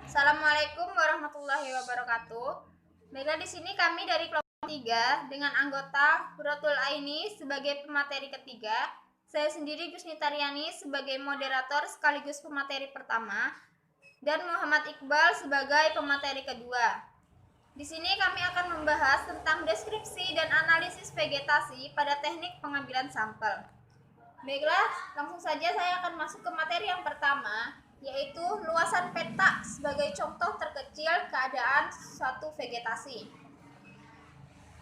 Assalamualaikum warahmatullahi wabarakatuh. Baiklah, di sini kami dari kelompok 3 dengan anggota Huratul Aini sebagai pemateri ketiga, saya sendiri Gusni Taryani sebagai moderator sekaligus pemateri pertama, dan Muhammad Iqbal sebagai pemateri kedua. Di sini kami akan membahas tentang deskripsi dan analisis vegetasi pada teknik pengambilan sampel. Baiklah, langsung saja saya akan masuk ke materi yang pertama, yaitu luasan peta sebagai contoh terkecil keadaan suatu vegetasi.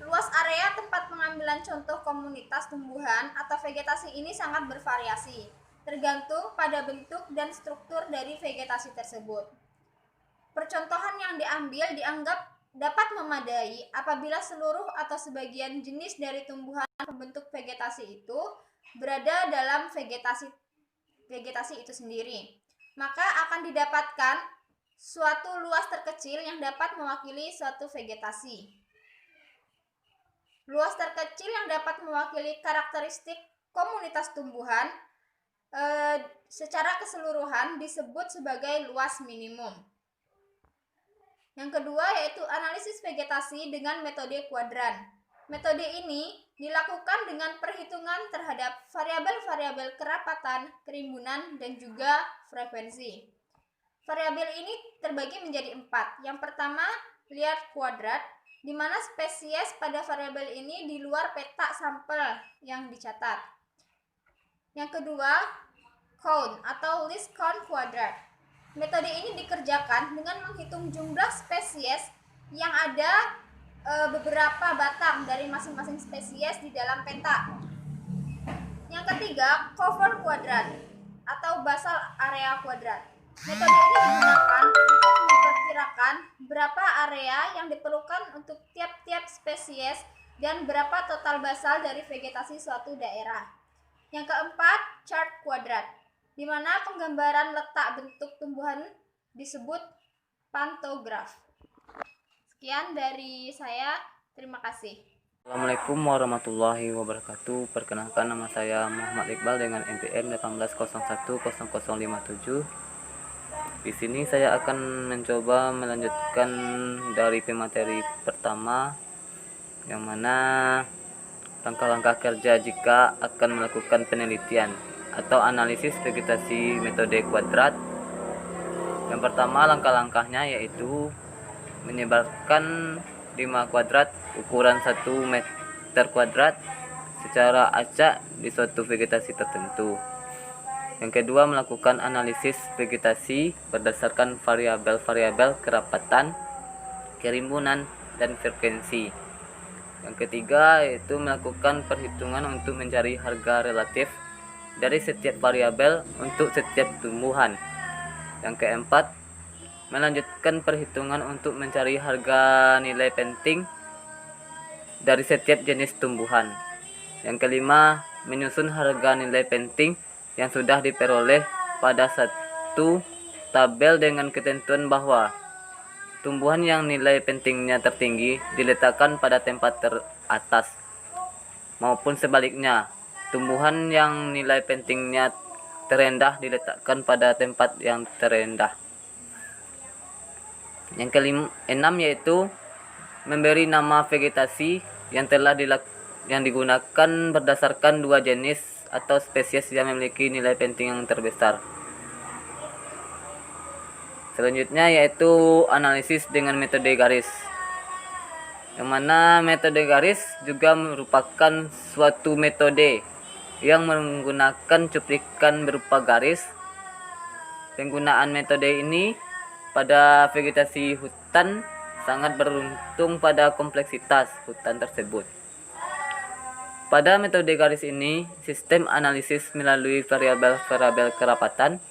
Luas area tempat pengambilan contoh komunitas tumbuhan atau vegetasi ini sangat bervariasi, tergantung pada bentuk dan struktur dari vegetasi tersebut. Percontohan yang diambil dianggap dapat memadai apabila seluruh atau sebagian jenis dari tumbuhan pembentuk vegetasi itu berada dalam vegetasi itu sendiri. Maka akan didapatkan suatu luas terkecil yang dapat mewakili suatu vegetasi. Luas terkecil yang dapat mewakili karakteristik komunitas tumbuhan secara keseluruhan disebut sebagai luas minimum. Yang kedua yaitu analisis vegetasi dengan metode kuadran. Metode ini dilakukan dengan perhitungan terhadap variabel-variabel kerapatan, kerimbunan, dan juga frekuensi. Variabel ini terbagi menjadi 4. Yang pertama, lihat kuadrat, di mana spesies pada variabel ini di luar peta sampel yang dicatat. Yang kedua, count atau list count kuadrat. Metode ini dikerjakan dengan menghitung jumlah spesies yang ada beberapa batang dari masing-masing spesies di dalam peta. Yang ketiga, cover kuadrat atau basal area kuadrat. Metode ini digunakan untuk memperkirakan berapa area yang diperlukan untuk tiap-tiap spesies dan berapa total basal dari vegetasi suatu daerah. Yang keempat, chart kuadrat, di mana penggambaran letak bentuk tumbuhan disebut pantograf. Sekian dari saya, terima kasih. Assalamualaikum warahmatullahi wabarakatuh. Perkenalkan, nama saya Muhammad Iqbal dengan NPM 18010057. Di sini saya akan mencoba melanjutkan dari pemateri pertama, yang mana langkah-langkah kerja jika akan melakukan penelitian atau analisis vegetasi metode kuadrat. Yang pertama, langkah-langkahnya yaitu menyebarkan 5 kuadrat ukuran 1 meter kuadrat secara acak di suatu vegetasi tertentu. Yang kedua, melakukan analisis vegetasi berdasarkan variabel-variabel kerapatan, kerimbunan, dan frekuensi. Yang ketiga, yaitu melakukan perhitungan untuk mencari harga relatif dari setiap variabel untuk setiap tumbuhan. Yang keempat, melanjutkan perhitungan untuk mencari harga nilai penting dari setiap jenis tumbuhan. Yang kelima, menyusun harga nilai penting yang sudah diperoleh pada satu tabel dengan ketentuan bahwa tumbuhan yang nilai pentingnya tertinggi diletakkan pada tempat teratas, maupun sebaliknya, tumbuhan yang nilai pentingnya terendah diletakkan pada tempat yang terendah. Yang keenam yaitu memberi nama vegetasi yang telah digunakan berdasarkan dua jenis atau spesies yang memiliki nilai penting yang terbesar. Selanjutnya yaitu analisis dengan metode garis, yang mana metode garis juga merupakan suatu metode yang menggunakan cuplikan berupa garis. Penggunaan metode ini pada vegetasi hutan sangat beruntung pada kompleksitas hutan tersebut. Pada metode garis ini, sistem analisis melalui variabel-variabel kerapatan,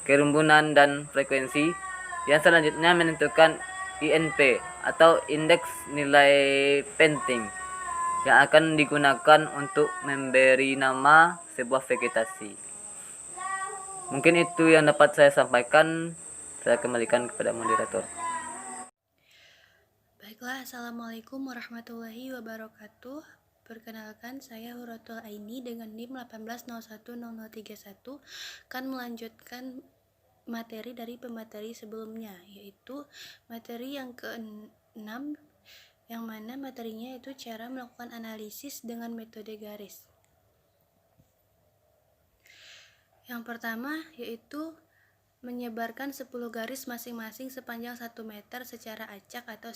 kerimbunan, dan frekuensi yang selanjutnya menentukan INP atau indeks nilai penting yang akan digunakan untuk memberi nama sebuah vegetasi. Mungkin itu yang dapat saya sampaikan. Saya kembalikan kepada moderator. Baiklah, Assalamualaikum warahmatullahi wabarakatuh. Perkenalkan, saya Huratul Aini dengan NIM 1801031 akan melanjutkan materi dari pemateri sebelumnya, yaitu materi yang ke-6, yang mana materinya itu cara melakukan analisis dengan metode garis. Yang pertama yaitu menyebarkan 10 garis masing-masing sepanjang 1 meter secara acak atau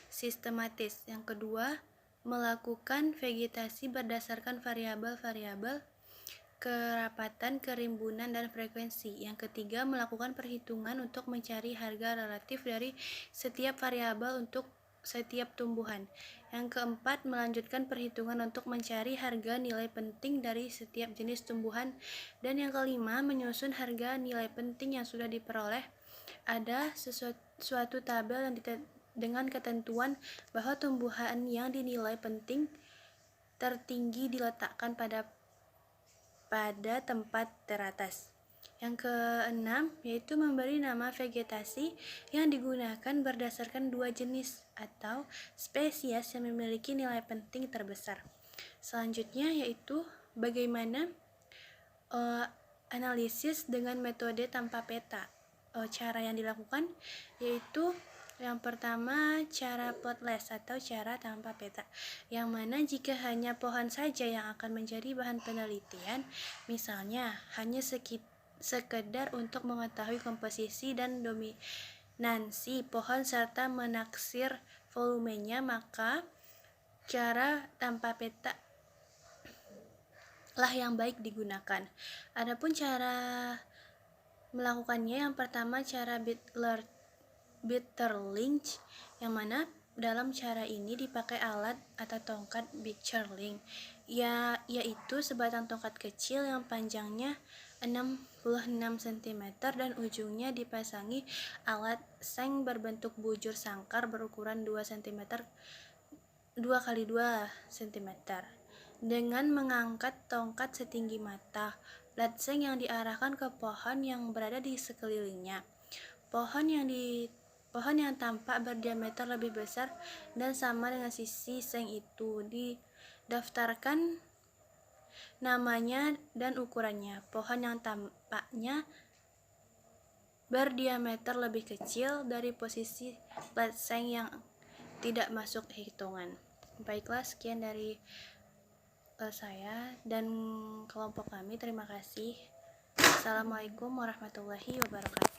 sistematis. Yang kedua, melakukan vegetasi berdasarkan variabel-variabel kerapatan, kerimbunan, dan frekuensi. Yang ketiga, melakukan perhitungan untuk mencari harga relatif dari setiap variabel untuk setiap tumbuhan. Yang keempat, melanjutkan perhitungan untuk mencari harga nilai penting dari setiap jenis tumbuhan. Dan yang kelima, menyusun harga nilai penting yang sudah diperoleh. Ada suatu tabel yang dengan ketentuan bahwa tumbuhan yang dinilai penting tertinggi diletakkan pada tempat teratas. Yang keenam yaitu memberi nama vegetasi yang digunakan berdasarkan 2 jenis atau spesies yang memiliki nilai penting terbesar. Selanjutnya yaitu bagaimana analisis dengan metode tanpa peta. Cara yang dilakukan yaitu yang pertama, cara plotless atau cara tanpa peta, yang mana jika hanya pohon saja yang akan menjadi bahan penelitian, misalnya hanya sekedar untuk mengetahui komposisi dan dominansi pohon serta menaksir volumenya, maka cara tanpa peta lah yang baik digunakan. Adapun cara melakukannya, yang pertama cara Bitterlings, yang mana dalam cara ini dipakai alat atau tongkat Bitterling, yaitu sebatang tongkat kecil yang panjangnya 66 cm dan ujungnya dipasangi alat seng berbentuk bujur sangkar berukuran 2 cm 2 x 2 cm. Dengan mengangkat tongkat setinggi mata, alat seng yang diarahkan ke pohon yang berada di sekelilingnya. Pohon yang tampak berdiameter lebih besar dan sama dengan sisi seng itu didaftarkan namanya dan ukurannya. Pohon yang tampaknya berdiameter lebih kecil dari posisi plat seng yang tidak masuk hitungan. Baiklah, sekian dari saya dan kelompok kami. Terima kasih. Assalamualaikum warahmatullahi wabarakatuh.